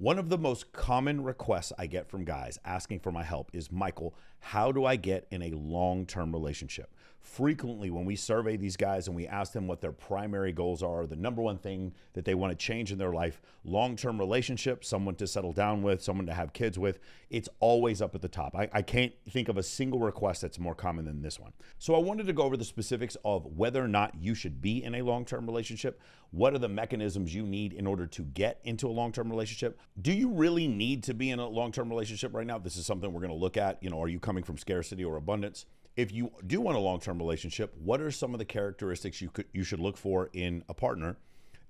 One of the most common requests I get from guys asking for my help is, Michael, how do I get in a long-term relationship? Frequently, when we survey these guys and we ask them what their primary goals are, the number one thing that they want to change in their life, long-term relationship, someone to settle down with, someone to have kids with, it's always up at the top. I can't think of a single request that's more common than this one. So I wanted to go over the specifics of whether or not you should be in a long-term relationship. What are the mechanisms you need in order to get into a long-term relationship? Do you really need to be in a long-term relationship right now? This is something we're going to look at. Are you coming from scarcity or abundance? If you do want a long-term relationship, what are some of the characteristics you should look for in a partner?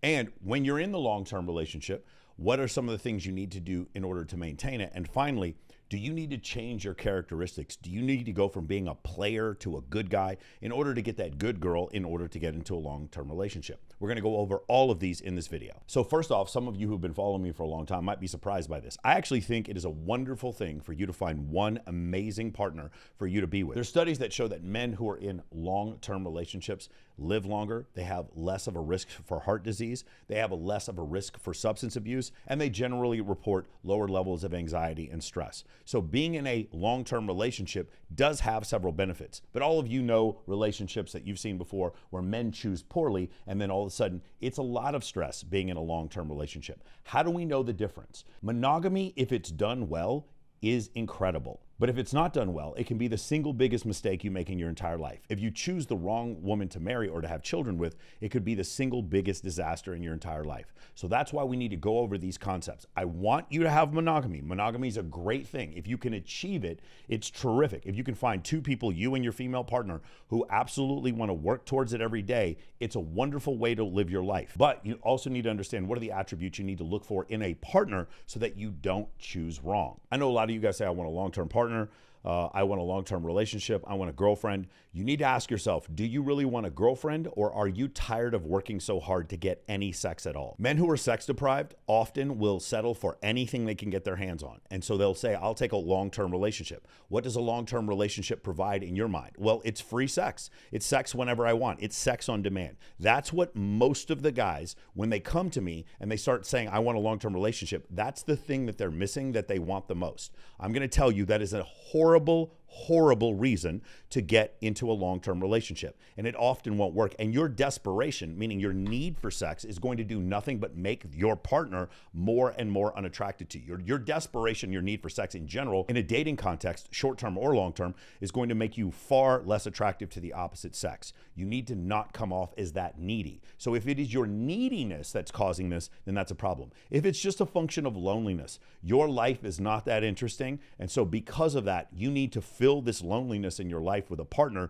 And when you're in the long-term relationship, what are some of the things you need to do in order to maintain it? And finally, do you need to change your characteristics? Do you need to go from being a player to a good guy in order to get that good girl in order to get into a long-term relationship? We're going to go over all of these in this video. So first off, some of you who've been following me for a long time might be surprised by this. I actually think it is a wonderful thing for you to find one amazing partner for you to be with. There's studies that show that men who are in long-term relationships live longer, they have less of a risk for heart disease, they have a less of a risk for substance abuse, and they generally report lower levels of anxiety and stress. So being in a long-term relationship does have several benefits, but all of you know relationships that you've seen before where men choose poorly, and then all of a sudden it's a lot of stress being in a long-term relationship. How do we know the difference? Monogamy, if it's done well, is incredible. But if it's not done well, it can be the single biggest mistake you make in your entire life. If you choose the wrong woman to marry or to have children with, it could be the single biggest disaster in your entire life. So that's why we need to go over these concepts. I want you to have monogamy. Monogamy is a great thing. If you can achieve it, it's terrific. If you can find two people, you and your female partner, who absolutely want to work towards it every day, it's a wonderful way to live your life. But you also need to understand what are the attributes you need to look for in a partner so that you don't choose wrong. I know a lot of you guys say, I want a long-term partner. I want a long-term relationship. I want a girlfriend. You need to ask yourself, do you really want a girlfriend, or are you tired of working so hard to get any sex at all? Men who are sex deprived often will settle for anything they can get their hands on. And so they'll say, I'll take a long-term relationship. What does a long-term relationship provide in your mind? Well, it's free sex. It's sex whenever I want. It's sex on demand. That's what most of the guys, when they come to me and they start saying, I want a long-term relationship, that's the thing that they're missing that they want the most. I'm going to tell you that is a horrible reason to get into a long-term relationship. And it often won't work. And your desperation, meaning your need for sex, is going to do nothing but make your partner more and more unattracted to you. Your desperation, your need for sex in general, in a dating context, short-term or long-term, is going to make you far less attractive to the opposite sex. You need to not come off as that needy. So if it is your neediness that's causing this, then that's a problem. If it's just a function of loneliness, your life is not that interesting. And so because of that, you need to fill this loneliness in your life with a partner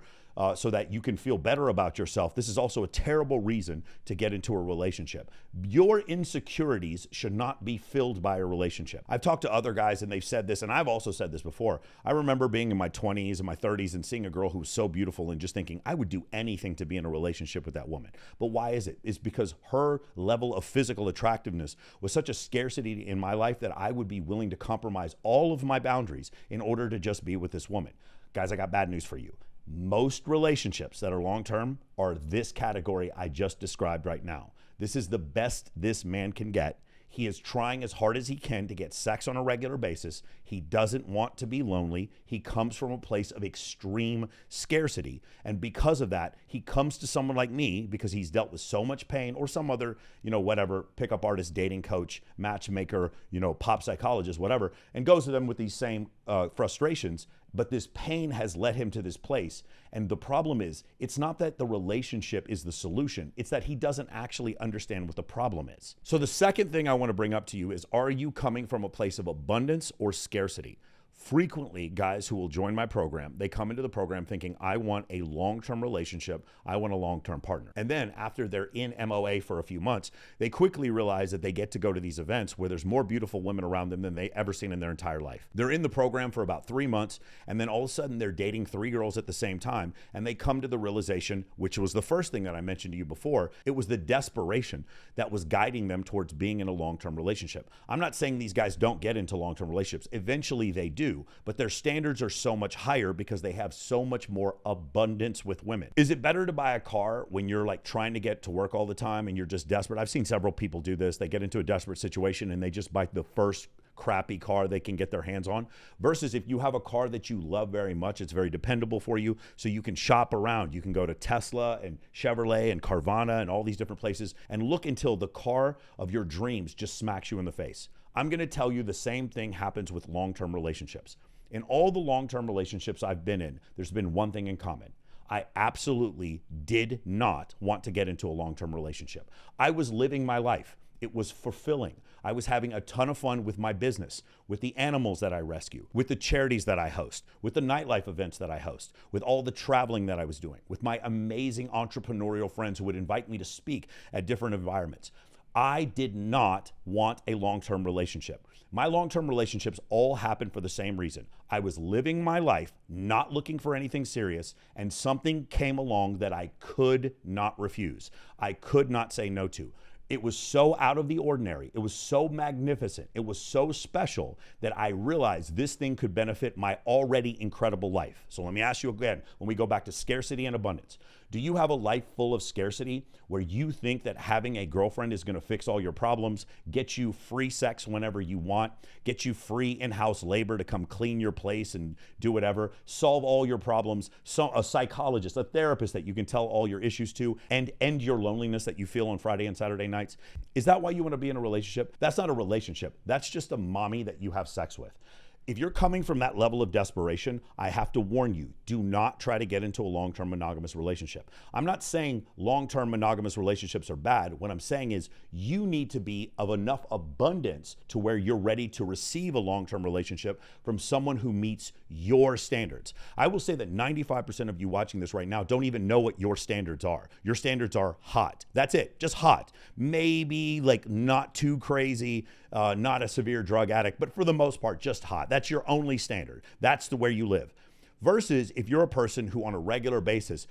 so that you can feel better about yourself. This is also a terrible reason to get into a relationship. Your insecurities should not be filled by a relationship. I've talked to other guys and they've said this, and I've also said this before. I remember being in my 20s and my 30s and seeing a girl who was so beautiful and just thinking, I would do anything to be in a relationship with that woman. But why is it? It's because her level of physical attractiveness was such a scarcity in my life that I would be willing to compromise all of my boundaries in order to just be with this woman. Guys, I got bad news for you. Most relationships that are long-term are this category I just described right now. This is the best this man can get. He is trying as hard as he can to get sex on a regular basis. He doesn't want to be lonely. He comes from a place of extreme scarcity. And because of that, he comes to someone like me because he's dealt with so much pain, or some other, whatever, pickup artist, dating coach, matchmaker, pop psychologist, whatever, and goes to them with these same frustrations. But this pain has led him to this place. And the problem is, it's not that the relationship is the solution. It's that he doesn't actually understand what the problem is. So the second thing I want to bring up to you is, are you coming from a place of abundance or scarcity? Frequently, guys who will join my program, they come into the program thinking, I want a long-term relationship, I want a long-term partner. And then after they're in MOA for a few months, they quickly realize that they get to go to these events where there's more beautiful women around them than they ever seen in their entire life. They're in the program for about 3 months, and then all of a sudden they're dating 3 girls at the same time, and they come to the realization, which was the first thing that I mentioned to you before, it was the desperation that was guiding them towards being in a long-term relationship. I'm not saying these guys don't get into long-term relationships. Eventually they do. too, but their standards are so much higher because they have so much more abundance with women. Is it better to buy a car when you're like trying to get to work all the time and you're just desperate? I've seen several people do this. They get into a desperate situation and they just buy the first crappy car they can get their hands on, versus if you have a car that you love very much, it's very dependable for you, so you can shop around. You can go to Tesla and Chevrolet and Carvana and all these different places and look until the car of your dreams just smacks you in the face. I'm going to tell you the same thing happens with long-term relationships. In all the long-term relationships I've been in, there's been one thing in common. I absolutely did not want to get into a long-term relationship. I was living my life. It was fulfilling. I was having a ton of fun with my business, with the animals that I rescue, with the charities that I host, with the nightlife events that I host, with all the traveling that I was doing, with my amazing entrepreneurial friends who would invite me to speak at different environments. I did not want a long-term relationship. My long-term relationships all happened for the same reason. I was living my life, not looking for anything serious, and something came along that I could not refuse. I could not say no to. It was so out of the ordinary. It was so magnificent. It was so special that I realized this thing could benefit my already incredible life. So let me ask you again, when we go back to scarcity and abundance, do you have a life full of scarcity where you think that having a girlfriend is going to fix all your problems, get you free sex whenever you want, get you free in-house labor to come clean your place and do whatever, solve all your problems, so a psychologist, a therapist that you can tell all your issues to, and end your loneliness that you feel on Friday and Saturday nights? Is that why you want to be in a relationship? That's not a relationship. That's just a mommy that you have sex with. If you're coming from that level of desperation, I have to warn you, do not try to get into a long-term monogamous relationship. I'm not saying long-term monogamous relationships are bad. What I'm saying is you need to be of enough abundance to where you're ready to receive a long-term relationship from someone who meets your standards. I will say that 95% of you watching this right now don't even know what your standards are. Your standards are hot. That's it, just hot. Maybe like not too crazy, not a severe drug addict, but for the most part, just hot. That's your only standard. That's the where you live. Versus if you're a person who on a regular basis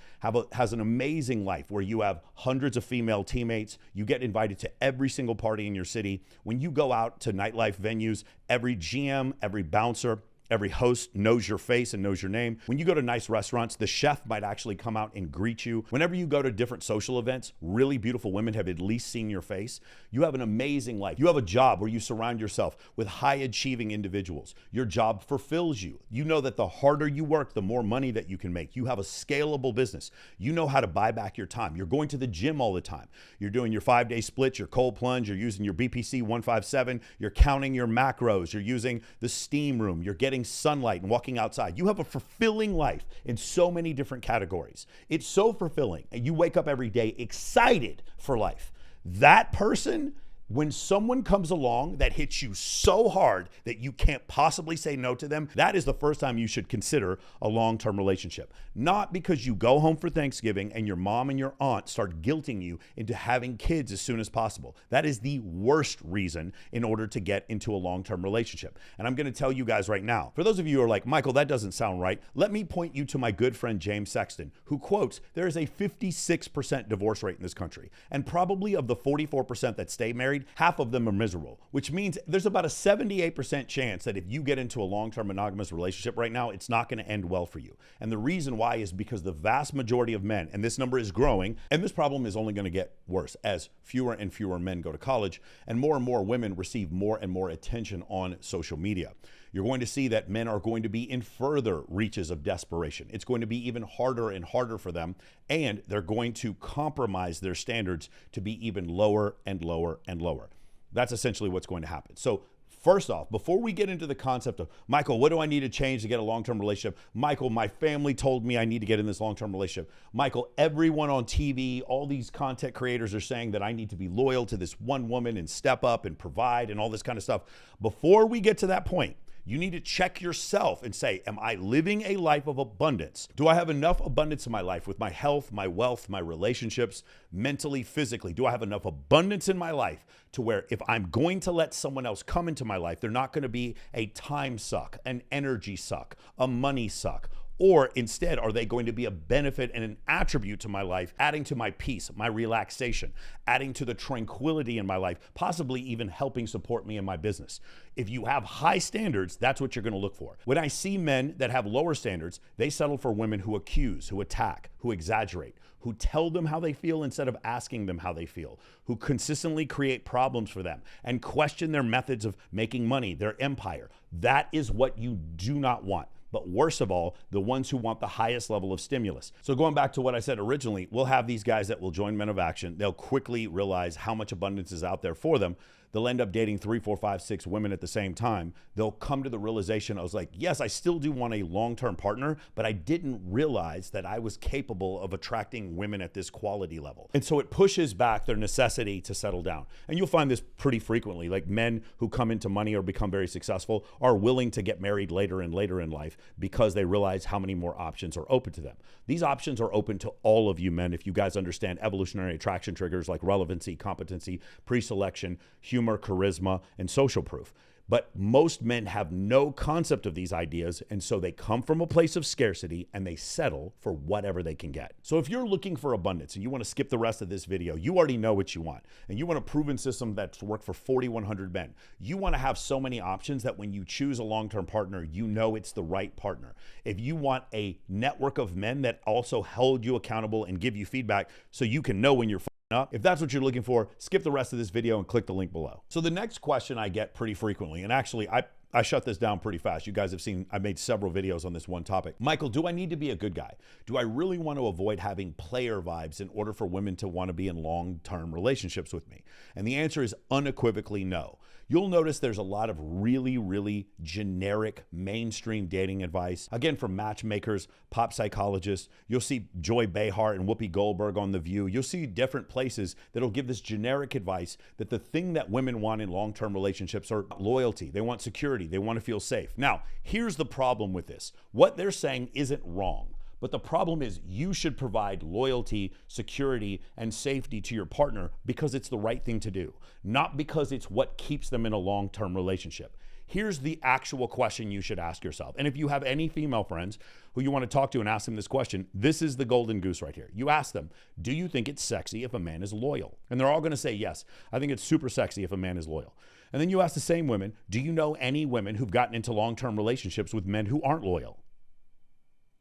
has an amazing life where you have hundreds of female teammates, you get invited to every single party in your city. When you go out to nightlife venues, every GM, every bouncer, every host knows your face and knows your name. When you go to nice restaurants, the chef might actually come out and greet you. Whenever you go to different social events, really beautiful women have at least seen your face. You have an amazing life. You have a job where you surround yourself with high-achieving individuals. Your job fulfills you. You know that the harder you work, the more money that you can make. You have a scalable business. You know how to buy back your time. You're going to the gym all the time. You're doing your 5-day splits, your cold plunge, you're using your BPC 157, you're counting your macros, you're using the steam room, you're getting sunlight and walking outside. You have a fulfilling life in so many different categories. It's so fulfilling. And you wake up every day excited for life. That person, when someone comes along that hits you so hard that you can't possibly say no to them, that is the first time you should consider a long-term relationship. Not because you go home for Thanksgiving and your mom and your aunt start guilting you into having kids as soon as possible. That is the worst reason in order to get into a long-term relationship. And I'm going to tell you guys right now, for those of you who are like, Michael, that doesn't sound right, let me point you to my good friend James Sexton, who quotes, there is a 56% divorce rate in this country. And probably of the 44% that stay married, half of them are miserable, which means there's about a 78% chance that if you get into a long-term monogamous relationship right now, it's not going to end well for you. And the reason why is because the vast majority of men, and this number is growing, and this problem is only going to get worse as fewer and fewer men go to college and more women receive more and more attention on social media. You're going to see that men are going to be in further reaches of desperation. It's going to be even harder and harder for them, and they're going to compromise their standards to be even lower and lower and lower. That's essentially what's going to happen. So first off, before we get into the concept of, Michael, what do I need to change to get a long-term relationship? Michael, my family told me I need to get in this long-term relationship. Michael, everyone on TV, all these content creators are saying that I need to be loyal to this one woman and step up and provide and all this kind of stuff. Before we get to that point, you need to check yourself and say, am I living a life of abundance? Do I have enough abundance in my life with my health, my wealth, my relationships, mentally, physically? Do I have enough abundance in my life to where if I'm going to let someone else come into my life, they're not going to be a time suck, an energy suck, a money suck, Or instead, are they going to be a benefit and an attribute to my life, adding to my peace, my relaxation, adding to the tranquility in my life, possibly even helping support me in my business? If you have high standards, that's what you're going to look for. When I see men that have lower standards, they settle for women who accuse, who attack, who exaggerate, who tell them how they feel instead of asking them how they feel, who consistently create problems for them and question their methods of making money, their empire. That is what you do not want. But worst of all, the ones who want the highest level of stimulus. So going back to what I said originally, we'll have these guys that will join Men of Action. They'll quickly realize how much abundance is out there for them. They'll end up dating 3, 4, 5, 6 women at the same time. They'll come to the realization, I was like, yes, I still do want a long-term partner, but I didn't realize that I was capable of attracting women at this quality level. And so it pushes back their necessity to settle down. And you'll find this pretty frequently, like men who come into money or become very successful are willing to get married later and later in life because they realize how many more options are open to them. These options are open to all of you men if you guys understand evolutionary attraction triggers like relevancy, competency, pre-selection, humor, charisma, and social proof. But most men have no concept of these ideas, and so they come from a place of scarcity and they settle for whatever they can get. So if you're looking for abundance and you want to skip the rest of this video, you already know what you want, and you want a proven system that's worked for 4,100 men. You want to have so many options that when you choose a long-term partner, you know it's the right partner. If you want a network of men that also hold you accountable and give you feedback so you can know when you're up. If that's what you're looking for, skip the rest of this video and click the link below. So the next question I get pretty frequently, and actually I shut this down pretty fast. You guys have seen, I made several videos on this one topic. Michael, do I need to be a good guy? Do I really want to avoid having player vibes in order for women to want to be in long-term relationships with me? And the answer is unequivocally no. You'll notice there's a lot of really, really generic mainstream dating advice. Again, from matchmakers, pop psychologists. You'll see Joy Behar and Whoopi Goldberg on The View. You'll see different places that'll give this generic advice that the thing that women want in long-term relationships are loyalty. They want security. They want to feel safe. Now, here's the problem with this. What they're saying isn't wrong. But the problem is you should provide loyalty, security, and safety to your partner because it's the right thing to do, not because it's what keeps them in a long-term relationship. Here's the actual question you should ask yourself. And if you have any female friends who you want to talk to and ask them this question, this is the golden goose right here. You ask them, do you think it's sexy if a man is loyal? And they're all going to say, yes, I think it's super sexy if a man is loyal. And then you ask the same women, do you know any women who've gotten into long-term relationships with men who aren't loyal?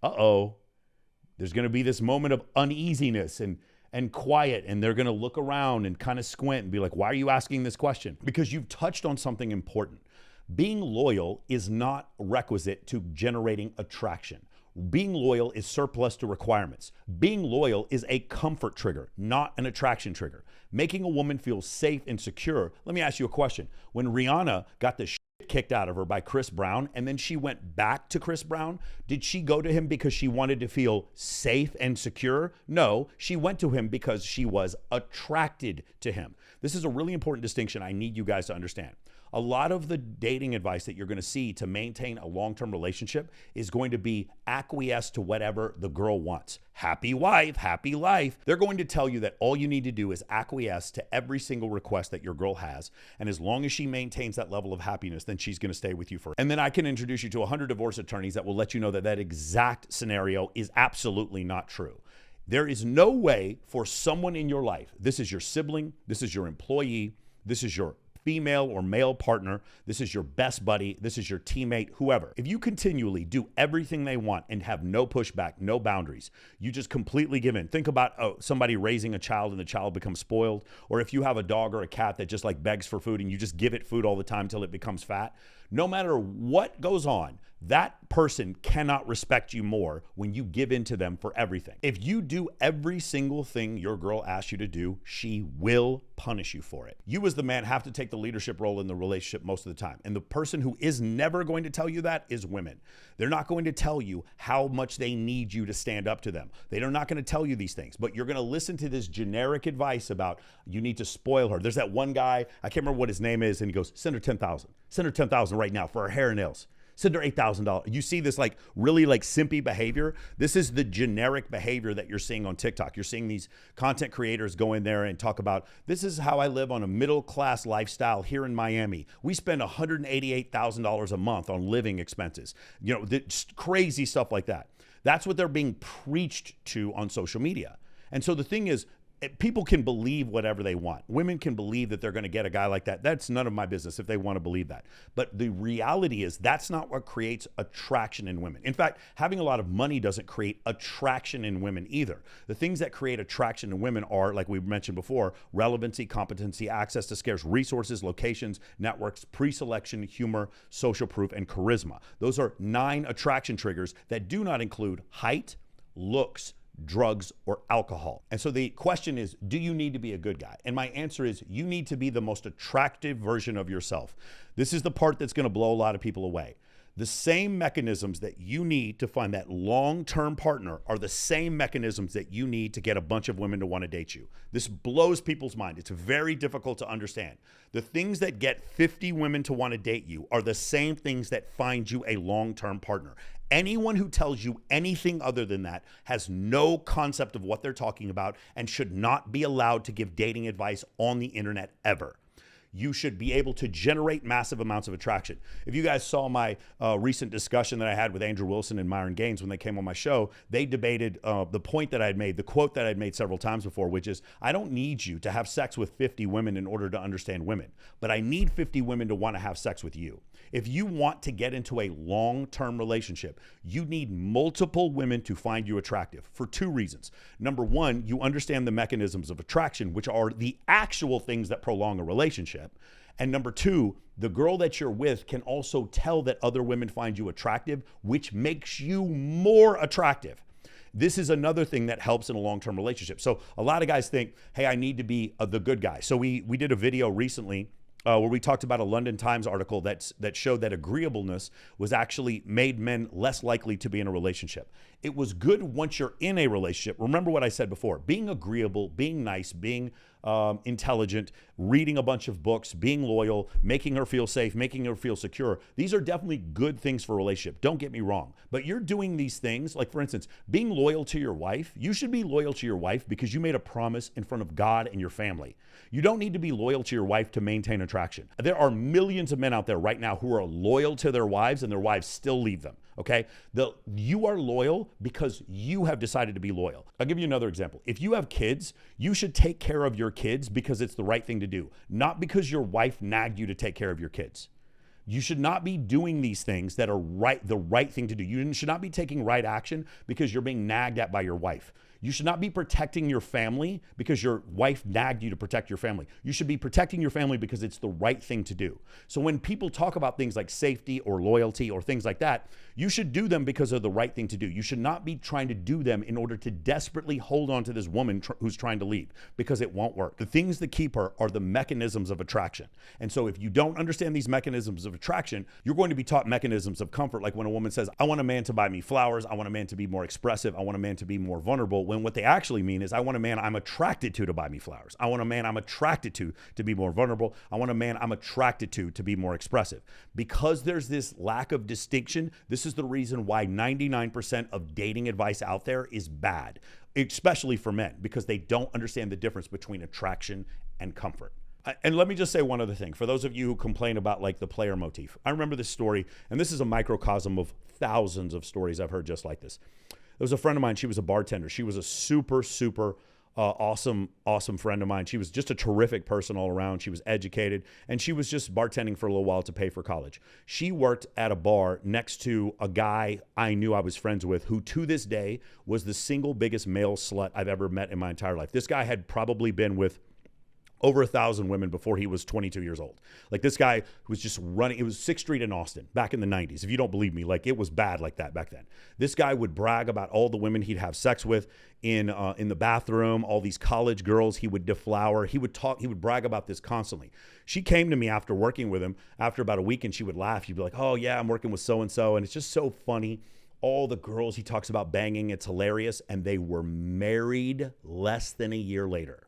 Uh-oh. There's going to be this moment of uneasiness and quiet, and they're going to look around and kind of squint and be like, why are you asking this question? Because you've touched on something important. Being loyal is not requisite to generating attraction. Being loyal is surplus to requirements. Being loyal is a comfort trigger, not an attraction trigger. Making a woman feel safe and secure. Let me ask you a question. When Rihanna got the kicked out of her by Chris Brown, and then she went back to Chris Brown, did she go to him because she wanted to feel safe and secure? No, she went to him because she was attracted to him. This is a really important distinction I need you guys to understand. A lot of the dating advice that you're going to see to maintain a long-term relationship is going to be acquiesce to whatever the girl wants. Happy wife, happy life. They're going to tell you that all you need to do is acquiesce to every single request that your girl has. And as long as she maintains that level of happiness, then she's going to stay with you forever. And then I can introduce you to 100 divorce attorneys that will let you know that that exact scenario is absolutely not true. There is no way for someone in your life, this is your sibling, this is your employee, this is your female or male partner, this is your best buddy, this is your teammate, whoever. If you continually do everything they want and have no pushback, no boundaries, you just completely give in. Think about somebody raising a child and the child becomes spoiled, or if you have a dog or a cat that just like begs for food and you just give it food all the time till it becomes fat. No matter what goes on, that person cannot respect you more when you give in to them for everything. If you do every single thing your girl asks you to do, she will punish you for it. You as the man have to take the leadership role in the relationship most of the time. And the person who is never going to tell you that is women. They're not going to tell you how much they need you to stand up to them. They're not going to tell you these things, but you're going to listen to this generic advice about you need to spoil her. There's that one guy, I can't remember what his name is, and he goes, send her 10,000. Send her 10,000 right now for her hair and nails. Send her $8,000. You see this like really like simpy behavior. This is the generic behavior that you're seeing on TikTok. You're seeing these content creators go in there and talk about, this is how I live on a middle-class lifestyle here in Miami. We spend $188,000 a month on living expenses. You know, just crazy stuff like that. That's what they're being preached to on social media. And so the thing is, people can believe whatever they want. Women can believe that they're going to get a guy like that. That's none of my business if they want to believe that. But the reality is that's not what creates attraction in women. In fact, having a lot of money doesn't create attraction in women either. The things that create attraction in women are, like we mentioned before, relevancy, competency, access to scarce resources, locations, networks, pre-selection, humor, social proof, and charisma. Those are 9 attraction triggers that do not include height, looks, drugs, or alcohol. And so the question is, do you need to be a good guy? And my answer is, you need to be the most attractive version of yourself. This is the part that's going to blow a lot of people away. The same mechanisms that you need to find that long-term partner are the same mechanisms that you need to get a bunch of women to want to date you. This blows people's mind. It's very difficult to understand. The things that get 50 women to want to date you are the same things that find you a long-term partner. Anyone who tells you anything other than that has no concept of what they're talking about and should not be allowed to give dating advice on the internet ever. You should be able to generate massive amounts of attraction. If you guys saw my recent discussion that I had with Andrew Wilson and Myron Gaines when they came on my show, they debated the point that I'd made, the quote that I'd made several times before, which is, I don't need you to have sex with 50 women in order to understand women, but I need 50 women to want to have sex with you. If you want to get into a long-term relationship, you need multiple women to find you attractive for 2 reasons. Number 1, you understand the mechanisms of attraction, which are the actual things that prolong a relationship. And number 2, the girl that you're with can also tell that other women find you attractive, which makes you more attractive. This is another thing that helps in a long-term relationship. So a lot of guys think, hey, I need to be the good guy. So we did a video recently where we talked about a London Times article that showed that agreeableness was actually made men less likely to be in a relationship. It was good once you're in a relationship. Remember what I said before, being agreeable, being nice, being intelligent, reading a bunch of books, being loyal, making her feel safe, making her feel secure. These are definitely good things for a relationship. Don't get me wrong. But you're doing these things, like for instance, being loyal to your wife. You should be loyal to your wife because you made a promise in front of God and your family. You don't need to be loyal to your wife to maintain attraction. There are millions of men out there right now who are loyal to their wives and their wives still leave them. Okay? You are loyal because you have decided to be loyal. I'll give you another example. If you have kids, you should take care of your kids because it's the right thing to do, not because your wife nagged you to take care of your kids. You should not be doing these things that are the right thing to do. You should not be taking right action because you're being nagged at by your wife. You should not be protecting your family because your wife nagged you to protect your family. You should be protecting your family because it's the right thing to do. So when people talk about things like safety or loyalty or things like that, you should do them because of the right thing to do. You should not be trying to do them in order to desperately hold on to this woman who's trying to leave, because it won't work. The things that keep her are the mechanisms of attraction. And so if you don't understand these mechanisms of attraction, you're going to be taught mechanisms of comfort, like when a woman says, I want a man to buy me flowers, I want a man to be more expressive, I want a man to be more vulnerable, when what they actually mean is, I want a man I'm attracted to buy me flowers. I want a man I'm attracted to be more vulnerable. I want a man I'm attracted to be more expressive. Because there's this lack of distinction, this is the reason why 99% of dating advice out there is bad, especially for men, because they don't understand the difference between attraction and comfort. And let me just say one other thing. For those of you who complain about like the player motif, I remember this story, and this is a microcosm of thousands of stories I've heard just like this. There was a friend of mine. She was a bartender. She was a super awesome friend of mine. She was just a terrific person all around. She was educated, and she was just bartending for a little while to pay for college. She worked at a bar next to a guy I knew I was friends with, who to this day was the single biggest male slut I've ever met in my entire life. This guy had probably been with over 1,000 women before he was 22 years old. Like, this guy was just running. It was 6th Street in Austin back in the 90s. If you don't believe me, like, it was bad like that back then. This guy would brag about all the women he'd have sex with in the bathroom, all these college girls he would deflower. He would brag about this constantly. She came to me after working with him after about a week, and she would laugh. She'd be like, oh yeah, I'm working with so-and-so. And it's just so funny. All the girls he talks about banging, it's hilarious. And they were married less than a year later.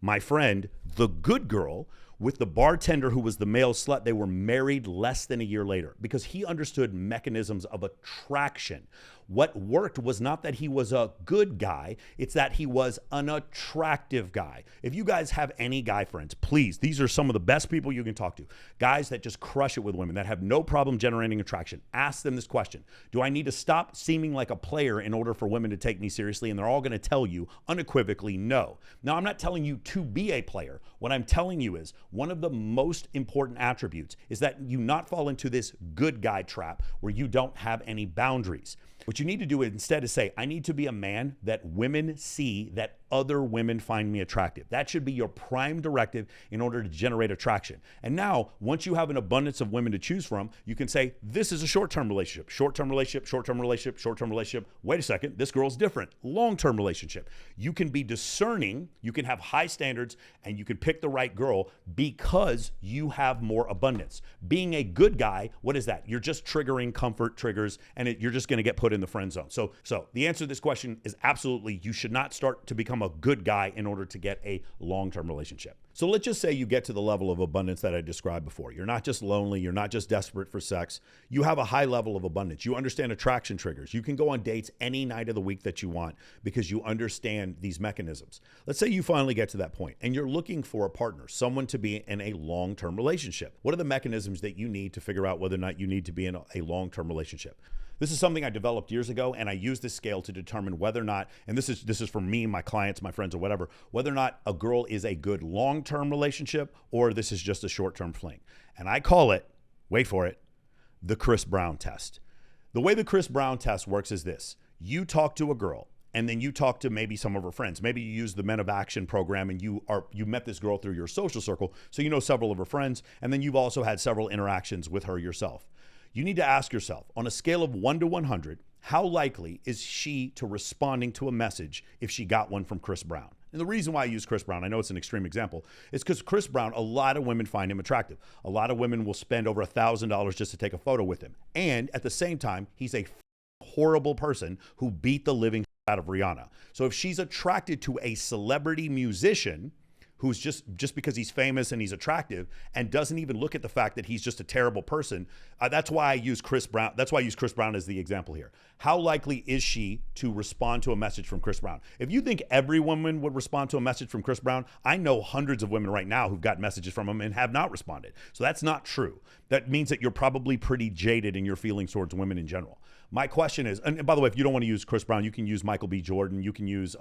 My friend, the good girl, With the bartender who was the male slut, they were married less than a year later because he understood mechanisms of attraction. What worked was not that he was a good guy, it's that he was an attractive guy. If you guys have any guy friends, please, these are some of the best people you can talk to. Guys that just crush it with women, that have no problem generating attraction. Ask them this question. Do I need to stop seeming like a player in order for women to take me seriously? And they're all going to tell you unequivocally no. Now, I'm not telling you to be a player. What I'm telling you is one of the most important attributes is that you not fall into this good guy trap where you don't have any boundaries. What you need to do instead is say, I need to be a man that women see that other women find me attractive. That should be your prime directive in order to generate attraction. And now, once you have an abundance of women to choose from, you can say, this is a short-term relationship, short-term relationship, short-term relationship, short-term relationship. Wait a second, this girl's different. Long-term relationship. You can be discerning, you can have high standards, and you can pick the right girl because you have more abundance. Being a good guy, what is that? You're just triggering comfort triggers, and you're just going to get put in the friend zone. So the answer to this question is absolutely, you should not start to become a good guy in order to get a long-term relationship. So let's just say you get to the level of abundance that I described before. You're not just lonely. You're not just desperate for sex. You have a high level of abundance. You understand attraction triggers. You can go on dates any night of the week that you want because you understand these mechanisms. Let's say you finally get to that point and you're looking for a partner, someone to be in a long-term relationship. What are the mechanisms that you need to figure out whether or not you need to be in a long-term relationship? This is something I developed years ago, and I use this scale to determine whether or not, and this is for me, my clients, my friends, or whatever, whether or not a girl is a good long-term relationship or this is just a short-term fling. And I call it, wait for it, the Chris Brown test. The way the Chris Brown test works is this. You talk to a girl, and then you talk to maybe some of her friends. Maybe you use the Men of Action program and you met this girl through your social circle, so you know several of her friends, and then you've also had several interactions with her yourself. You need to ask yourself, on a scale of 1 to 100, how likely is she to responding to a message if she got one from Chris Brown? And the reason why I use Chris Brown, I know it's an extreme example, is because Chris Brown, a lot of women find him attractive. A lot of women will spend over $1,000 just to take a photo with him. And at the same time, he's a horrible person who beat the living out of Rihanna. So if she's attracted to a celebrity musician who's just because he's famous and he's attractive and doesn't even look at the fact that he's just a terrible person. That's why I use Chris Brown. That's why I use Chris Brown as the example here. How likely is she to respond to a message from Chris Brown? If you think every woman would respond to a message from Chris Brown, I know hundreds of women right now who've got messages from him and have not responded. So that's not true. That means that you're probably pretty jaded in your feelings towards women in general. My question is, and by the way, if you don't want to use Chris Brown, you can use Michael B. Jordan. You can use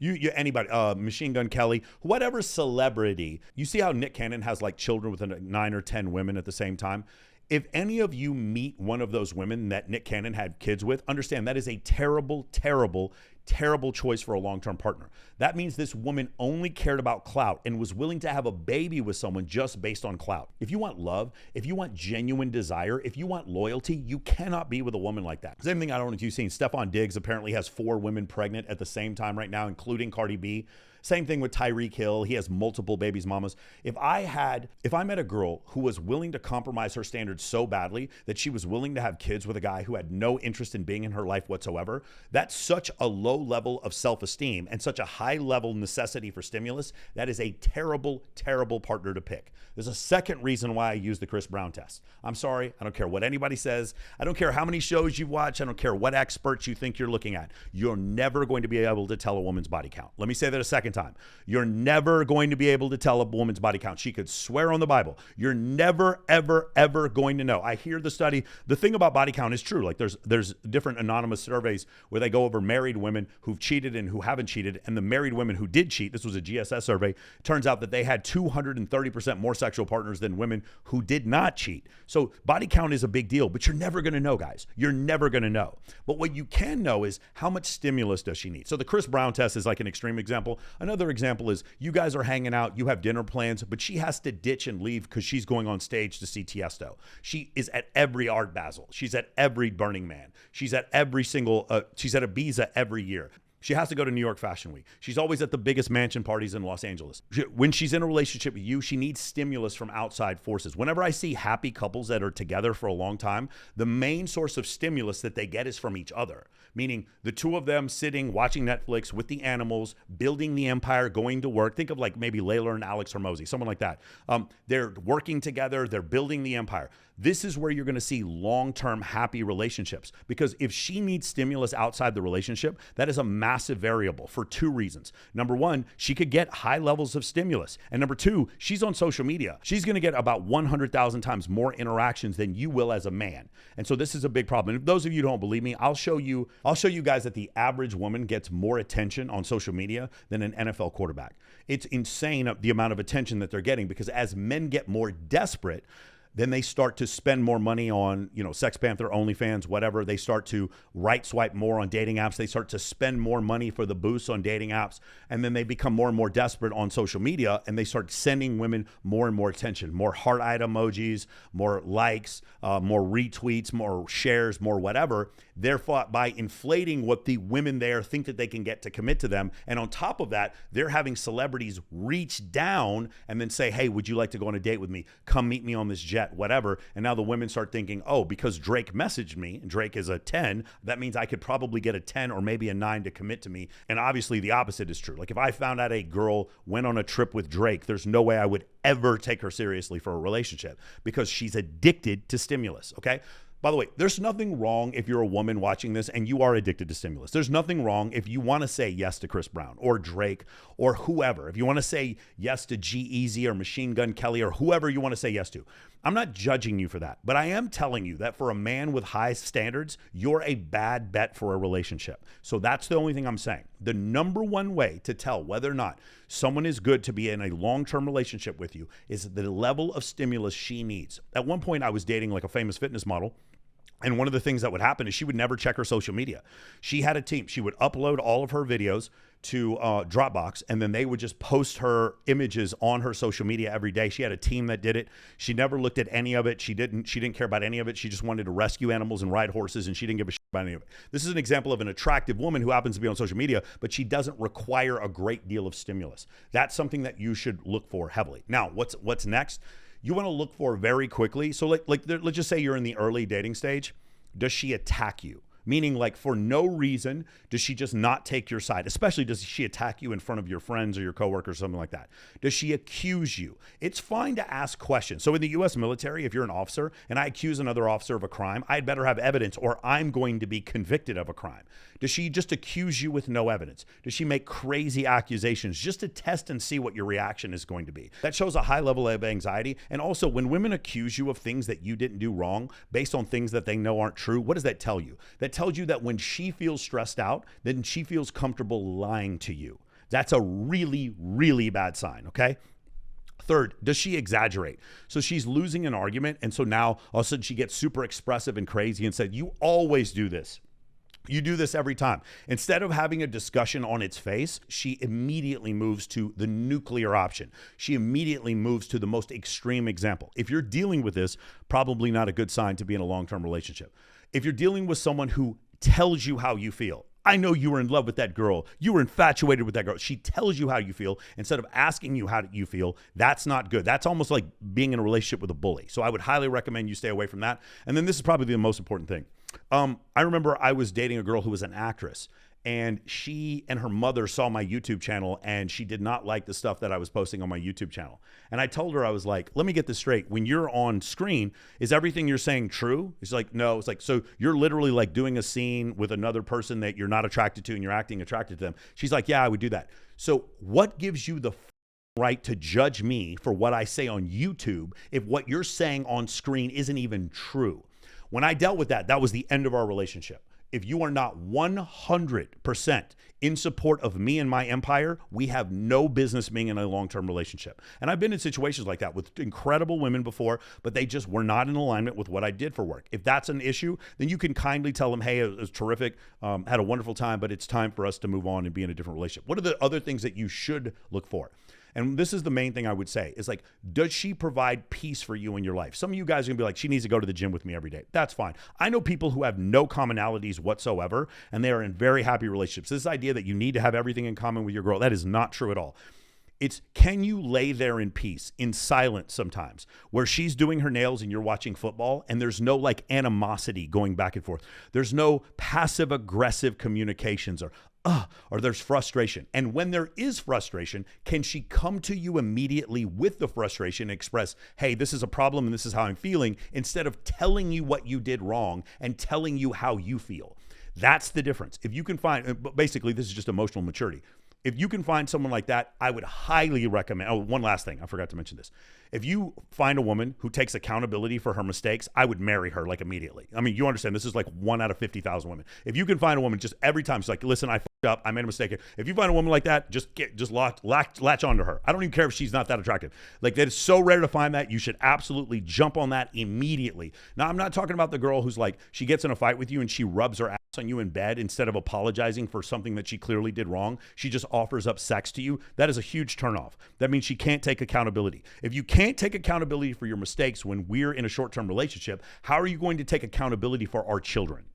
anybody, Machine Gun Kelly, whatever celebrity. You see how Nick Cannon has like children with 9 or 10 women at the same time? If any of you meet one of those women that Nick Cannon had kids with, understand that is a terrible, terrible, terrible choice for a long-term partner. That means this woman only cared about clout and was willing to have a baby with someone just based on clout. If you want love, if you want genuine desire, if you want loyalty, you cannot be with a woman like that. Same thing, I don't know if you've seen, Stephon Diggs apparently has 4 women pregnant at the same time right now, including Cardi B. Same thing with Tyreek Hill. He has multiple babies' mamas. If I met a girl who was willing to compromise her standards so badly that she was willing to have kids with a guy who had no interest in being in her life whatsoever, that's such a low level of self-esteem and such a high level necessity for stimulus. That is a terrible, terrible partner to pick. There's a second reason why I use the Chris Brown test. I'm sorry. I don't care what anybody says. I don't care how many shows you watch. I don't care what experts you think you're looking at. You're never going to be able to tell a woman's body count. Let me say that a second time. You're never going to be able to tell a woman's body count. She could swear on the Bible. You're never, ever, ever going to know. I hear the study. The thing about body count is true. Like there's different anonymous surveys where they go over married women who've cheated and who haven't cheated. And the married women who did cheat, this was a GSS survey, turns out that they had 230% more sexual partners than women who did not cheat. So body count is a big deal, but you're never going to know, guys. You're never going to know. But what you can know is how much stimulus does she need? So the Chris Brown test is like an extreme example. Another example is you guys are hanging out, you have dinner plans, but she has to ditch and leave because she's going on stage to see Tiesto. She is at every Art Basel. She's at every Burning Man. She's at every single, she's at Ibiza every year. She has to go to New York Fashion Week. She's always at the biggest mansion parties in Los Angeles. When she's in a relationship with you, she needs stimulus from outside forces. Whenever I see happy couples that are together for a long time, the main source of stimulus that they get is from each other, meaning the two of them sitting, watching Netflix with the animals, building the empire, going to work. Think of like maybe Layla and Alex Hormozy, someone like that. They're working together. They're building the empire. This is where you're going to see long-term happy relationships, because if she needs stimulus outside the relationship, that is a massive variable for two reasons. Number one, she could get high levels of stimulus. And number two, she's on social media. She's going to get about 100,000 times more interactions than you will as a man. And so this is a big problem. And if those of you who don't believe me, I'll show you guys that the average woman gets more attention on social media than an NFL quarterback. It's insane the amount of attention that they're getting, because as men get more desperate, then they start to spend more money on, Sex Panther, OnlyFans, whatever. They start to right swipe more on dating apps. They start to spend more money for the boosts on dating apps. And then they become more and more desperate on social media, and they start sending women more and more attention, more heart eye emojis, more likes, more retweets, more shares, more whatever. Therefore, by inflating what the women there think that they can get to commit to them. And on top of that, they're having celebrities reach down and then say, hey, would you like to go on a date with me? Come meet me on this jet, whatever. And now the women start thinking, oh, because Drake messaged me, and Drake is a 10, that means I could probably get a 10 or maybe a 9 to commit to me. And obviously the opposite is true. Like if I found out a girl went on a trip with Drake, there's no way I would ever take her seriously for a relationship, because she's addicted to stimulus, okay? By the way, there's nothing wrong if you're a woman watching this and you are addicted to stimulus. There's nothing wrong if you want to say yes to Chris Brown or Drake or whoever. If you want to say yes to G-Eazy or Machine Gun Kelly or whoever you want to say yes to. I'm not judging you for that, but I am telling you that for a man with high standards, you're a bad bet for a relationship. So that's the only thing I'm saying. The number one way to tell whether or not someone is good to be in a long-term relationship with you is the level of stimulus she needs. At one point, I was dating like a famous fitness model. And one of the things that would happen is she would never check her social media. She had a team. She would upload all of her videos to Dropbox, and then they would just post her images on her social media every day. She had a team that did it. She never looked at any of it. She didn't care about any of it. She just wanted to rescue animals and ride horses, and she didn't give a shit about any of it. This is an example of an attractive woman who happens to be on social media, but she doesn't require a great deal of stimulus. That's something that you should look for heavily. Now, what's next? You want to look for very quickly. So let's just say you're in the early dating stage. Does she attack you? Meaning, like, for no reason, does she just not take your side? Especially, does she attack you in front of your friends or your coworkers or something like that? Does she accuse you? It's fine to ask questions. So in the U.S. military, if you're an officer and I accuse another officer of a crime, I'd better have evidence or I'm going to be convicted of a crime. Does she just accuse you with no evidence? Does she make crazy accusations just to test and see what your reaction is going to be? That shows a high level of anxiety. And also, when women accuse you of things that you didn't do wrong based on things that they know aren't true, what does that tell you? That tells you that when she feels stressed out, then she feels comfortable lying to you. That's a really, really bad sign, okay? Third, does she exaggerate? So she's losing an argument, and so now all of a sudden she gets super expressive and crazy and said, you always do this. You do this every time. Instead of having a discussion on its face, she immediately moves to the nuclear option. She immediately moves to the most extreme example. If you're dealing with this, probably not a good sign to be in a long-term relationship. If you're dealing with someone who tells you how you feel, I know you were in love with that girl. You were infatuated with that girl. She tells you how you feel instead of asking you how you feel. That's not good. That's almost like being in a relationship with a bully. So I would highly recommend you stay away from that. And then this is probably the most important thing. I remember I was dating a girl who was an actress, and she and her mother saw my YouTube channel, and she did not like the stuff that I was posting on my YouTube channel. And I told her, I was like, let me get this straight. When you're on screen, is everything you're saying true? It's like, no. It's like, so you're literally like doing a scene with another person that you're not attracted to and you're acting attracted to them. She's like, yeah, I would do that. So what gives you the right to judge me for what I say on YouTube if what you're saying on screen isn't even true? When I dealt with that, that was the end of our relationship. If you are not 100% in support of me and my empire, we have no business being in a long-term relationship. And I've been in situations like that with incredible women before, but they just were not in alignment with what I did for work. If that's an issue, then you can kindly tell them, hey, it was terrific, had a wonderful time, but it's time for us to move on and be in a different relationship. What are the other things that you should look for? And this is the main thing I would say is like, does she provide peace for you in your life? Some of you guys are gonna be like, she needs to go to the gym with me every day. That's fine. I know people who have no commonalities whatsoever, and they are in very happy relationships. This idea that you need to have everything in common with your girl, that is not true at all. It's, can you lay there in peace, in silence sometimes, where she's doing her nails and you're watching football and there's no like animosity going back and forth. There's no passive aggressive communications or there's frustration. And when there is frustration, can she come to you immediately with the frustration and express, hey, this is a problem and this is how I'm feeling, instead of telling you what you did wrong and telling you how you feel? That's the difference. If you can find, basically, this is just emotional maturity. If you can find someone like that, I would highly recommend. Oh, one last thing. I forgot to mention this. If you find a woman who takes accountability for her mistakes, I would marry her like immediately. I mean, you understand, this is like 1 out of 50,000 women. If you can find a woman just every time she's like, listen, I fucked up, I made a mistake here. If you find a woman like that, just latch onto her. I don't even care if she's not that attractive. Like, that is so rare to find that. You should absolutely jump on that immediately. Now, I'm not talking about the girl who's like, she gets in a fight with you and she rubs her ass on you in bed instead of apologizing for something that she clearly did wrong. She just offers up sex to you. That is a huge turnoff. That means she can't take accountability. If you can't take accountability for your mistakes when we're in a short-term relationship, how are you going to take accountability for our children?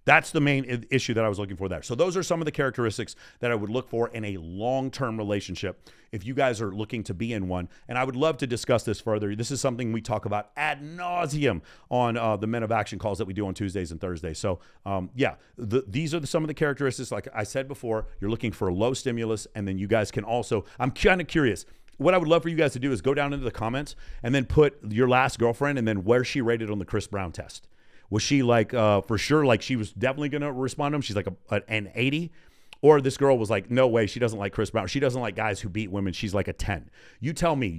That's the main issue that I was looking for there. So those are some of the characteristics that I would look for in a long-term relationship if you guys are looking to be in one. And I would love to discuss this further. This is something we talk about ad nauseum on the Men of Action calls that we do on Tuesdays and Thursdays. So these are some of the characteristics. Like I said before, you're looking for low stimulus, and then you guys can also, I'm kind of curious, what I would love for you guys to do is go down into the comments and then put your last girlfriend and then where she rated on the Chris Brown test. Was she like, for sure, like she was definitely going to respond to him? She's like an 80? Or this girl was like, no way, she doesn't like Chris Brown. She doesn't like guys who beat women. She's like a 10. You tell me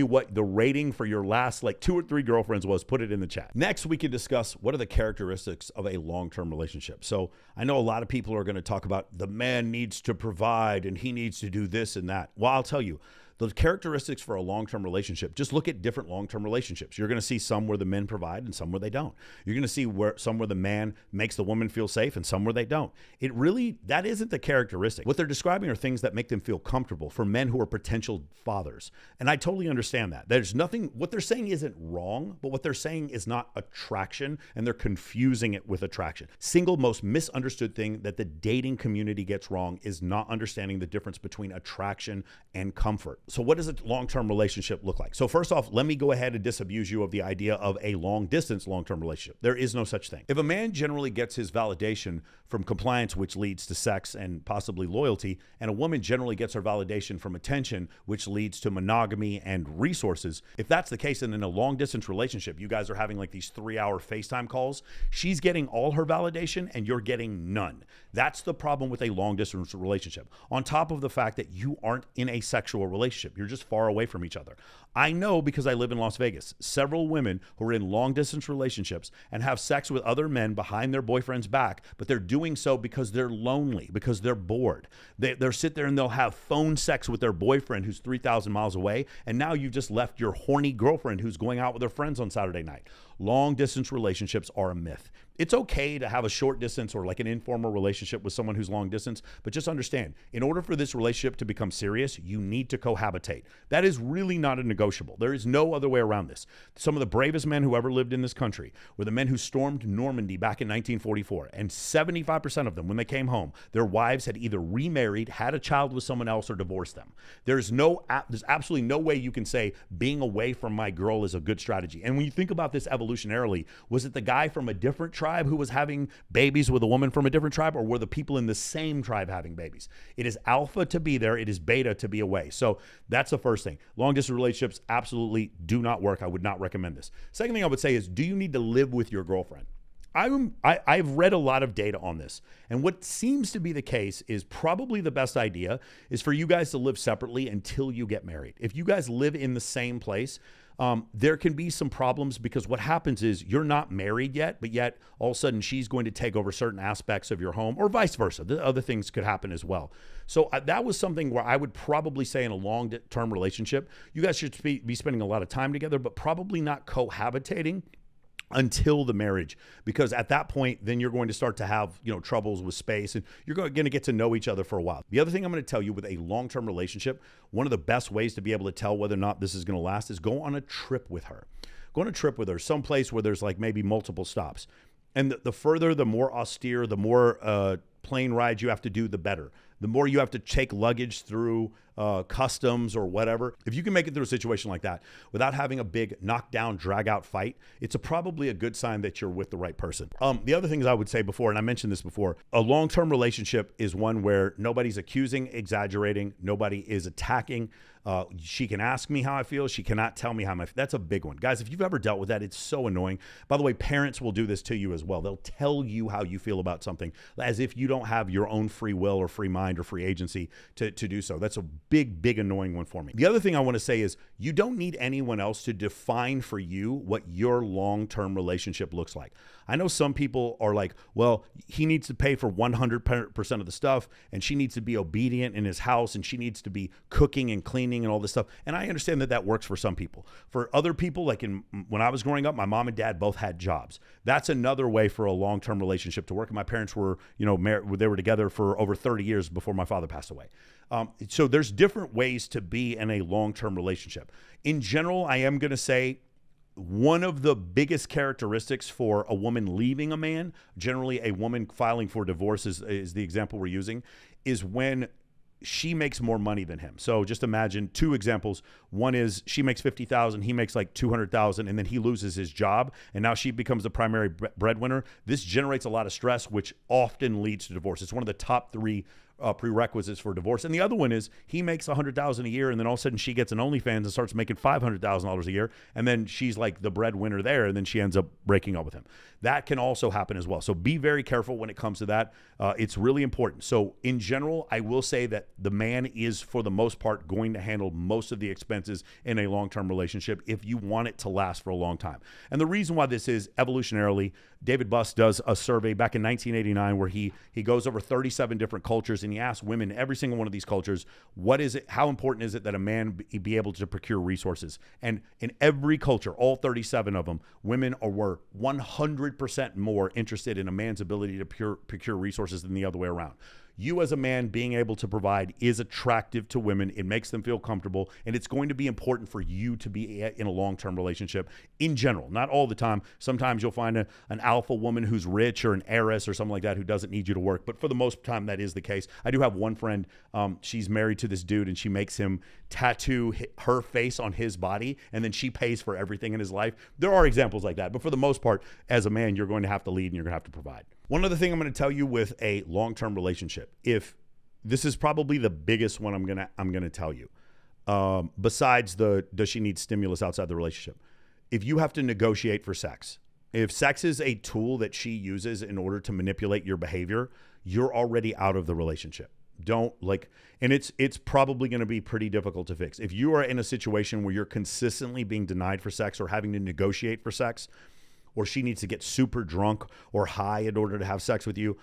what the rating for your last like 2 or 3 girlfriends was. Put it in the chat. Next, we can discuss what are the characteristics of a long-term relationship. So I know a lot of people are going to talk about the man needs to provide and he needs to do this and that. Well, I'll tell you, the characteristics for a long-term relationship, just look at different long-term relationships. You're going to see some where the men provide and some where they don't. You're going to see some where the man makes the woman feel safe and some where they don't. That isn't the characteristic. What they're describing are things that make them feel comfortable for men who are potential fathers. And I totally understand that. There's nothing, what they're saying isn't wrong, but what they're saying is not attraction, and they're confusing it with attraction. Single most misunderstood thing that the dating community gets wrong is not understanding the difference between attraction and comfort. So what does a long-term relationship look like? So first off, let me go ahead and disabuse you of the idea of a long-distance long-term relationship. There is no such thing. If a man generally gets his validation from compliance, which leads to sex and possibly loyalty, and a woman generally gets her validation from attention, which leads to monogamy and resources, if that's the case, then in a long-distance relationship, you guys are having like these 3-hour FaceTime calls, she's getting all her validation and you're getting none. That's the problem with a long-distance relationship. On top of the fact that you aren't in a sexual relationship, you're just far away from each other. I know, because I live in Las Vegas, several women who are in long-distance relationships and have sex with other men behind their boyfriend's back, but they're doing so because they're lonely, because they're bored. They'll sit there and they'll have phone sex with their boyfriend who's 3,000 miles away, and now you've just left your horny girlfriend who's going out with her friends on Saturday night. Long-distance relationships are a myth. It's okay to have a short distance or like an informal relationship with someone who's long distance, but just understand, in order for this relationship to become serious, you need to cohabitate. That is really not a negotiable. There is no other way around this. Some of the bravest men who ever lived in this country were the men who stormed Normandy back in 1944, and 75% of them, when they came home, their wives had either remarried, had a child with someone else, or divorced them. There's absolutely no way you can say being away from my girl is a good strategy. And when you think about this evolutionarily, was it the guy from a different tribe who was having babies with a woman from a different tribe, or were the people in the same tribe having babies? It is alpha to be there. It is beta to be away. So that's the first thing. Long distance relationships absolutely do not work. I would not recommend this. Second thing I would say is, do you need to live with your girlfriend? I've read a lot of data on this, and what seems to be the case is probably the best idea is for you guys to live separately until you get married. If you guys live in the same place, there can be some problems, because what happens is you're not married yet, but yet all of a sudden she's going to take over certain aspects of your home, or vice versa. The other things could happen as well. So that was something where I would probably say in a long-term relationship, you guys should be spending a lot of time together, but probably not cohabitating until the marriage, because at that point, then you're going to start to have, troubles with space, and you're going to get to know each other for a while. The other thing I'm going to tell you with a long-term relationship, one of the best ways to be able to tell whether or not this is going to last is go on a trip with her. Go on a trip with her, someplace where there's like maybe multiple stops. And the further, the more austere, the more plane rides you have to do, the better. The more you have to take luggage through customs or whatever. If you can make it through a situation like that without having a big knockdown, drag out fight, it's probably a good sign that you're with the right person. The other things I would say before, and I mentioned this before, a long-term relationship is one where nobody's accusing, exaggerating, nobody is attacking. She can ask me how I feel. She cannot tell me how I feel. That's a big one. Guys, if you've ever dealt with that, it's so annoying. By the way, parents will do this to you as well. They'll tell you how you feel about something as if you don't have your own free will or free mind or free agency to do so. That's a big, big annoying one for me. The other thing I want to say is you don't need anyone else to define for you what your long-term relationship looks like. I know some people are like, well, he needs to pay for 100% of the stuff, and she needs to be obedient in his house, and she needs to be cooking and cleaning and all this stuff. And I understand that that works for some people. For other people, like when I was growing up, my mom and dad both had jobs. That's another way for a long-term relationship to work. And my parents were, married, they were together for over 30 years before my father passed away. So there's different ways to be in a long-term relationship. In general, I am going to say one of the biggest characteristics for a woman leaving a man, generally a woman filing for divorce is the example we're using, is when she makes more money than him. So just imagine two examples. One is she makes $50,000, he makes like $200,000, and then he loses his job, and now she becomes the primary breadwinner. This generates a lot of stress, which often leads to divorce. It's one of the top three prerequisites for divorce. And the other one is he makes $100,000 a year, and then all of a sudden she gets an OnlyFans and starts making $500,000 a year, and then she's like the breadwinner there, and then she ends up breaking up with him. That can also happen as well. So be very careful when it comes to that. It's really important. So in general, I will say that the man is, for the most part, going to handle most of the expenses in a long-term relationship if you want it to last for a long time. And the reason why this is evolutionarily, David Buss does a survey back in 1989 where he goes over 37 different cultures, and he asks women in every single one of these cultures, what is it, how important is it that a man be able to procure resources? And in every culture, all 37 of them, women were 100% more interested in a man's ability to procure resources than the other way around. You as a man being able to provide is attractive to women. It makes them feel comfortable, and it's going to be important for you to be in a long-term relationship in general, not all the time. Sometimes you'll find an alpha woman who's rich or an heiress or something like that who doesn't need you to work, but for the most time that is the case. I do have one friend, she's married to this dude, and she makes him tattoo her face on his body, and then she pays for everything in his life. There are examples like that, but for the most part, as a man, you're going to have to lead and you're going to have to provide. One other thing I'm going to tell you with a long-term relationship, if this is probably the biggest one I'm going to tell you, besides does she need stimulus outside the relationship? If you have to negotiate for sex, if sex is a tool that she uses in order to manipulate your behavior, you're already out of the relationship. And it's probably going to be pretty difficult to fix. If you are in a situation where you're consistently being denied for sex or having to negotiate for sex, or she needs to get super drunk or high in order to have sex with you.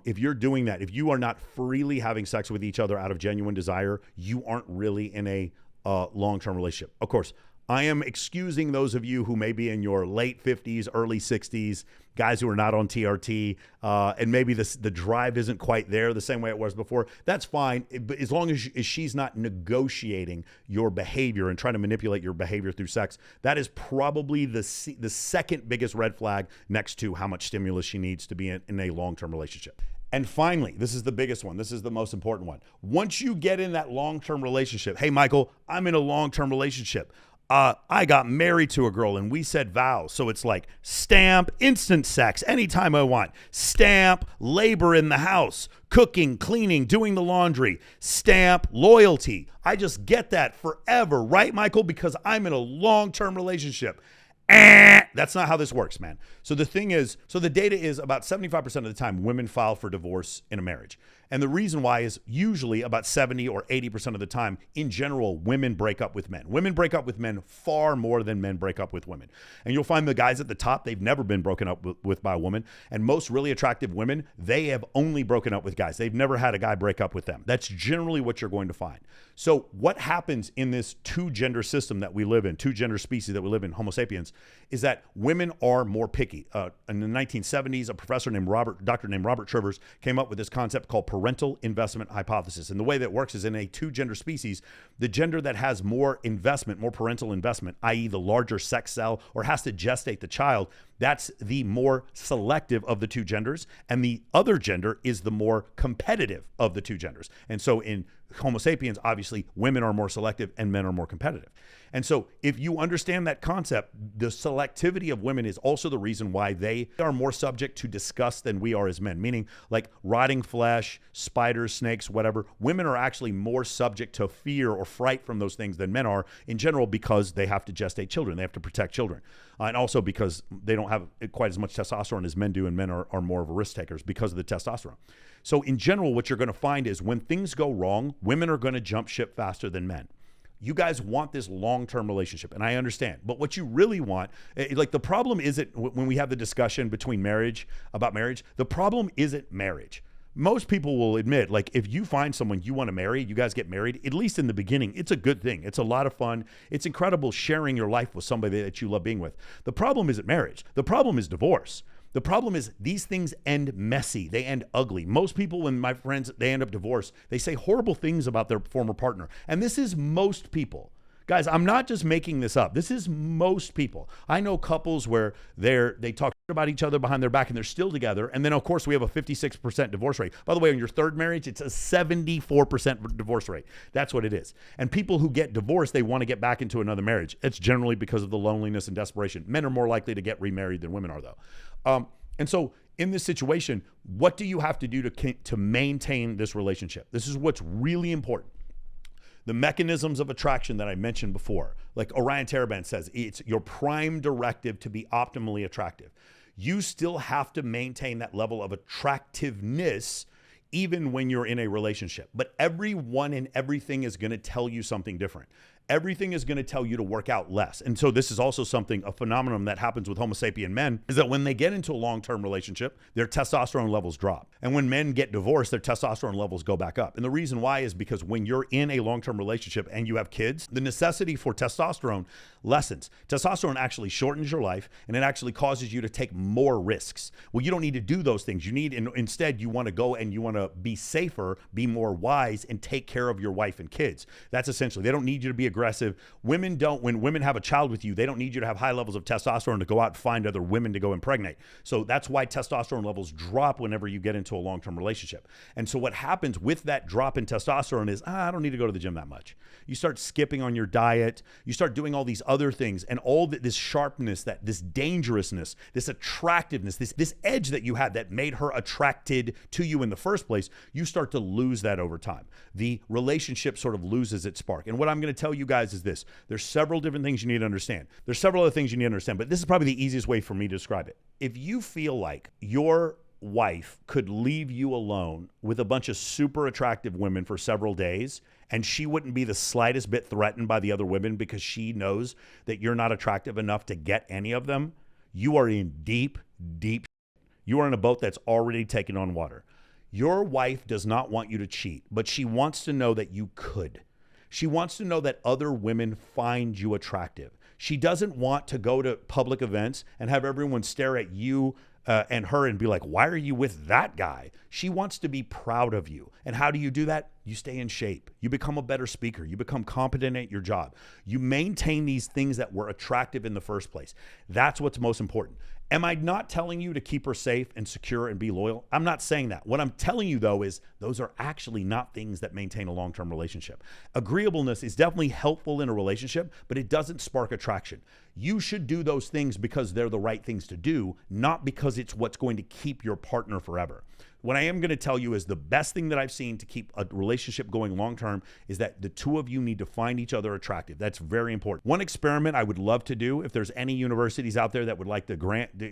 If you're doing that, if you are not freely having sex with each other out of genuine desire, you aren't really in a long-term relationship. Of course, I am excusing those of you who may be in your late 50s, early 60s, guys who are not on TRT, and maybe the drive isn't quite there the same way it was before. That's fine, but as long as she's not negotiating your behavior and trying to manipulate your behavior through sex, that is probably the second biggest red flag next to how much stimulus she needs to be in a long-term relationship. And finally, this is the biggest one. This is the most important one. Once you get in that long-term relationship, hey, Michael, I'm in a long-term relationship. I got married to a girl and we said vows. So it's like stamp, instant sex, anytime I want. Stamp, labor in the house, cooking, cleaning, doing the laundry. Stamp, loyalty. I just get that forever, right, Michael? Because I'm in a long-term relationship. That's not how this works, man. So the thing is, the data is about 75% of the time women file for divorce in a marriage. And the reason why is usually about 70 or 80% of the time, in general, women break up with men. Women break up with men far more than men break up with women. And you'll find the guys at the top, they've never been broken up with by a woman. And most really attractive women, they have only broken up with guys. They've never had a guy break up with them. That's generally what you're going to find. So what happens in this two-gender system that we live in, two-gender species that we live in, Homo sapiens, is that that women are more picky. In the 1970s, a doctor named Robert Trivers came up with this concept called parental investment hypothesis. And the way that works is in a two-gender species, the gender that has more investment, more parental investment, i.e. the larger sex cell or has to gestate the child, that's the more selective of the two genders. And the other gender is the more competitive of the two genders. And so in Homo sapiens, obviously, women are more selective and men are more competitive. And so if you understand that concept, the selectivity of women is also the reason why they are more subject to disgust than we are as men, meaning like rotting flesh, spiders, snakes, whatever. Women are actually more subject to fear or fright from those things than men are in general because they have to gestate children. They have to protect children. And also because they don't have quite as much testosterone as men do, and men are more of a risk takers because of the testosterone. So in general, what you're going to find is when things go wrong, women are going to jump ship faster than men. You guys want this long-term relationship, and I understand. But what you really want, like the problem isn't when we have the discussion about marriage, the problem isn't marriage. Most people will admit, like if you find someone you want to marry, you guys get married, at least in the beginning, it's a good thing. It's a lot of fun. It's incredible sharing your life with somebody that you love being with. The problem isn't marriage. The problem is divorce. The problem is these things end messy. They end ugly. Most people, when my friends, they end up divorced, they say horrible things about their former partner. And this is most people. Guys, I'm not just making this up. This is most people. I know couples where they talk about each other behind their back and they're still together. And then, of course, we have a 56% divorce rate. By the way, on your third marriage, it's a 74% divorce rate. That's what it is. And people who get divorced, they want to get back into another marriage. It's generally because of the loneliness and desperation. Men are more likely to get remarried than women are, though. And so in this situation, what do you have to do to maintain this relationship? This is what's really important. The mechanisms of attraction that I mentioned before, like Orion Taraban says, it's your prime directive to be optimally attractive. You still have to maintain that level of attractiveness even when you're in a relationship. But everyone and everything is going to tell you something different. Everything is going to tell you to work out less. And so this is also a phenomenon that happens with Homo sapien men, is that when they get into a long-term relationship, their testosterone levels drop. And when men get divorced, their testosterone levels go back up. And the reason why is because when you're in a long-term relationship and you have kids, the necessity for testosterone lessens. Testosterone actually shortens your life, and it actually causes you to take more risks. Well, you don't need to do those things. Instead, you want to go and you want to be safer, be more wise, and take care of your wife and kids. That's essentially, they don't need you to be aggressive. When women have a child with you, they don't need you to have high levels of testosterone to go out and find other women to go impregnate. So that's why testosterone levels drop whenever you get into a long-term relationship. And so what happens with that drop in testosterone is, I don't need to go to the gym that much. You start skipping on your diet. You start doing all these other things, and all this sharpness, this dangerousness, this attractiveness, this edge that you had that made her attracted to you in the first place, you start to lose that over time. The relationship sort of loses its spark. And what I'm going to tell you guys is this. There's several different things you need to understand. There's several other things you need to understand, but this is probably the easiest way for me to describe it. If you feel like your wife could leave you alone with a bunch of super attractive women for several days, and she wouldn't be the slightest bit threatened by the other women because she knows that you're not attractive enough to get any of them, you are in deep, deep shit. You are in a boat that's already taken on water. Your wife does not want you to cheat, but she wants to know that you could. She wants to know that other women find you attractive. She doesn't want to go to public events and have everyone stare at you and her and be like, why are you with that guy? She wants to be proud of you. And how do you do that? You stay in shape. You become a better speaker. You become competent at your job. You maintain these things that were attractive in the first place. That's what's most important. Am I not telling you to keep her safe and secure and be loyal? I'm not saying that. What I'm telling you, though, is those are actually not things that maintain a long-term relationship. Agreeableness is definitely helpful in a relationship, but it doesn't spark attraction. You should do those things because they're the right things to do, not because it's what's going to keep your partner forever. What I am going to tell you is the best thing that I've seen to keep a relationship going long-term is that the two of you need to find each other attractive. That's very important. One experiment I would love to do, if there's any universities out there that would like to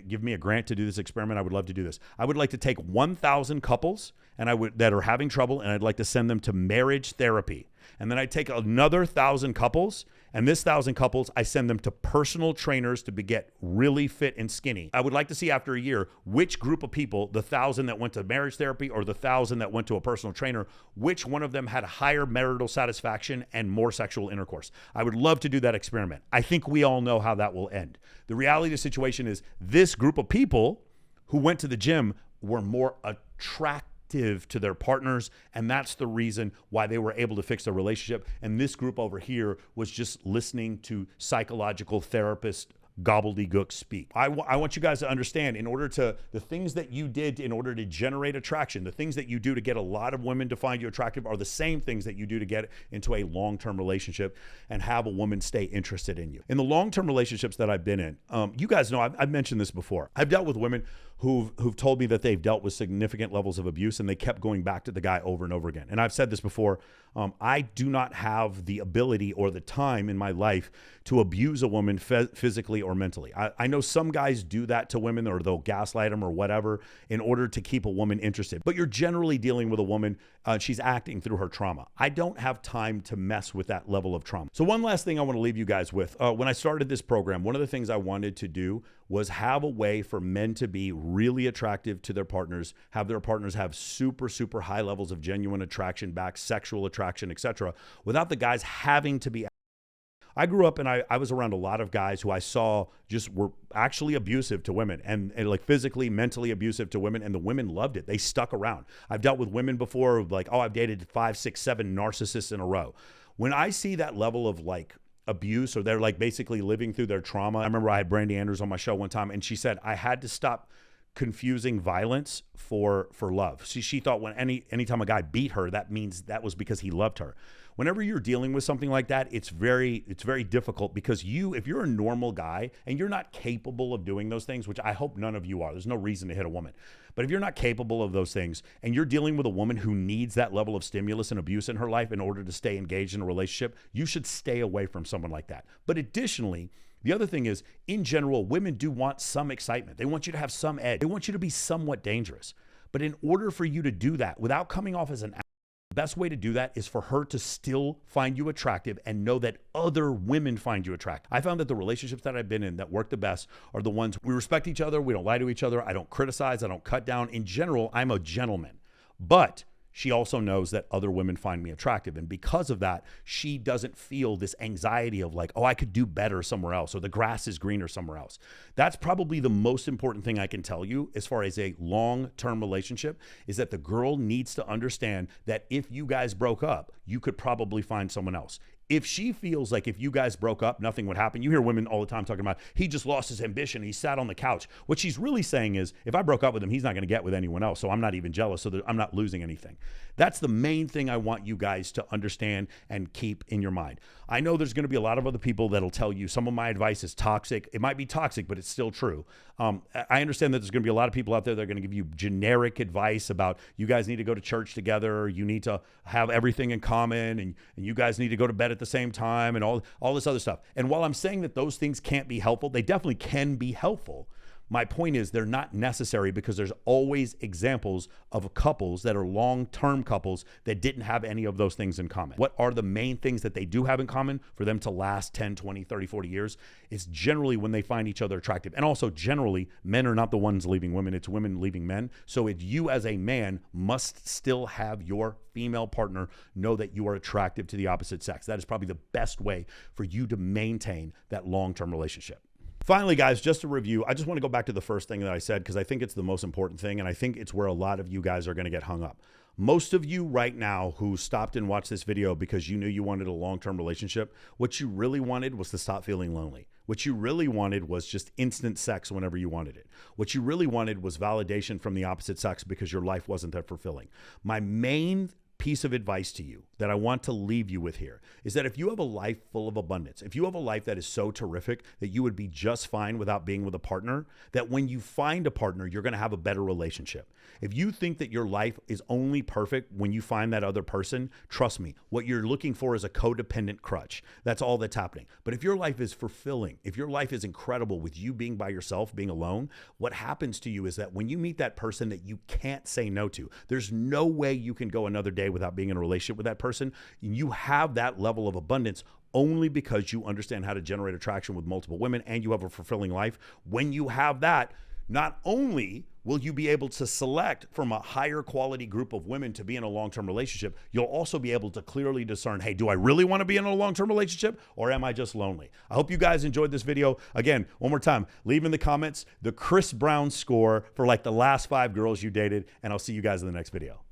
give me a grant to do this experiment, I would love to do this. I would like to take 1,000 couples that are having trouble, and I'd like to send them to marriage therapy. And then I take another 1,000 couples, and this 1,000 couples, I send them to personal trainers to get really fit and skinny. I would like to see after a year, which group of people, the 1,000 that went to marriage therapy or the 1,000 that went to a personal trainer, which one of them had higher marital satisfaction and more sexual intercourse. I would love to do that experiment. I think we all know how that will end. The reality of the situation is this group of people who went to the gym were more attractive to their partners, and that's the reason why they were able to fix their relationship. And this group over here was just listening to psychological therapist gobbledygook speak. I want you guys to understand, the things that you did in order to generate attraction, the things that you do to get a lot of women to find you attractive are the same things that you do to get into a long-term relationship and have a woman stay interested in you. In the long-term relationships that I've been in, you guys know, I've mentioned this before. I've dealt with women who've told me that they've dealt with significant levels of abuse and they kept going back to the guy over and over again. And I've said this before, I do not have the ability or the time in my life to abuse a woman physically or mentally. I know some guys do that to women, or they'll gaslight them or whatever in order to keep a woman interested. But you're generally dealing with a woman, she's acting through her trauma. I don't have time to mess with that level of trauma. So one last thing I want to leave you guys with. When I started this program, one of the things I wanted to do was have a way for men to be really attractive to their partners, have their partners have super, super high levels of genuine attraction back, sexual attraction, etc., without the guys having to be. I grew up and I was around a lot of guys who I saw just were actually abusive to women and like physically, mentally abusive to women, and the women loved it. They stuck around. I've dealt with women before, like, oh, I've dated 5, 6, 7 narcissists in a row. When I see that level of like abuse, or they're like basically living through their trauma. I remember I had Brandy Andrews on my show one time, and she said, I had to stop confusing violence for love. She thought when anytime a guy beat her, that means that was because he loved her. Whenever you're dealing with something like that, it's very difficult, because if you're a normal guy and you're not capable of doing those things, which I hope none of you are, there's no reason to hit a woman. But if you're not capable of those things and you're dealing with a woman who needs that level of stimulus and abuse in her life in order to stay engaged in a relationship, you should stay away from someone like that. But additionally, the other thing is, in general, women do want some excitement. They want you to have some edge. They want you to be somewhat dangerous. But in order for you to do that without coming off as an asshole, the best way to do that is for her to still find you attractive and know that other women find you attractive. I found that the relationships that I've been in that work the best are the ones we respect each other, we don't lie to each other, I don't criticize, I don't cut down. In general, I'm a gentleman. But she also knows that other women find me attractive. And because of that, she doesn't feel this anxiety of like, oh, I could do better somewhere else, or the grass is greener somewhere else. That's probably the most important thing I can tell you as far as a long-term relationship, is that the girl needs to understand that if you guys broke up, you could probably find someone else. If she feels like if you guys broke up, nothing would happen. You hear women all the time talking about, he just lost his ambition, he sat on the couch. What she's really saying is, if I broke up with him, he's not going to get with anyone else, so I'm not even jealous, so I'm not losing anything. That's the main thing I want you guys to understand and keep in your mind. I know there's going to be a lot of other people that'll tell you some of my advice is toxic. It might be toxic, but it's still true. I understand that there's going to be a lot of people out there that are going to give you generic advice about, you guys need to go to church together, you need to have everything in common, and you guys need to go to bed at the same time, and all this other stuff. And while I'm saying that those things can't be helpful, they definitely can be helpful. My point is, they're not necessary, because there's always examples of couples that are long-term couples that didn't have any of those things in common. What are the main things that they do have in common for them to last 10, 20, 30, 40 years? It's generally when they find each other attractive. And also, generally, men are not the ones leaving women, it's women leaving men. So if you as a man must still have your female partner know that you are attractive to the opposite sex. That is probably the best way for you to maintain that long-term relationship. Finally, guys, just to review, I just want to go back to the first thing that I said, because I think it's the most important thing, and I think it's where a lot of you guys are going to get hung up. Most of you right now who stopped and watched this video because you knew you wanted a long-term relationship, what you really wanted was to stop feeling lonely. What you really wanted was just instant sex whenever you wanted it. What you really wanted was validation from the opposite sex because your life wasn't that fulfilling. My main piece of advice to you that I want to leave you with here is that if you have a life full of abundance, if you have a life that is so terrific that you would be just fine without being with a partner, that when you find a partner, you're going to have a better relationship. If you think that your life is only perfect when you find that other person, trust me, what you're looking for is a codependent crutch. That's all that's happening. But if your life is fulfilling, if your life is incredible with you being by yourself, being alone, what happens to you is that when you meet that person that you can't say no to, there's no way you can go another day without being in a relationship with that person. You have that level of abundance only because you understand how to generate attraction with multiple women and you have a fulfilling life. When you have that, not only will you be able to select from a higher quality group of women to be in a long-term relationship, you'll also be able to clearly discern, hey, do I really want to be in a long-term relationship or am I just lonely? I hope you guys enjoyed this video. Again, one more time, leave in the comments the Chris Brown score for like the last 5 girls you dated, and I'll see you guys in the next video.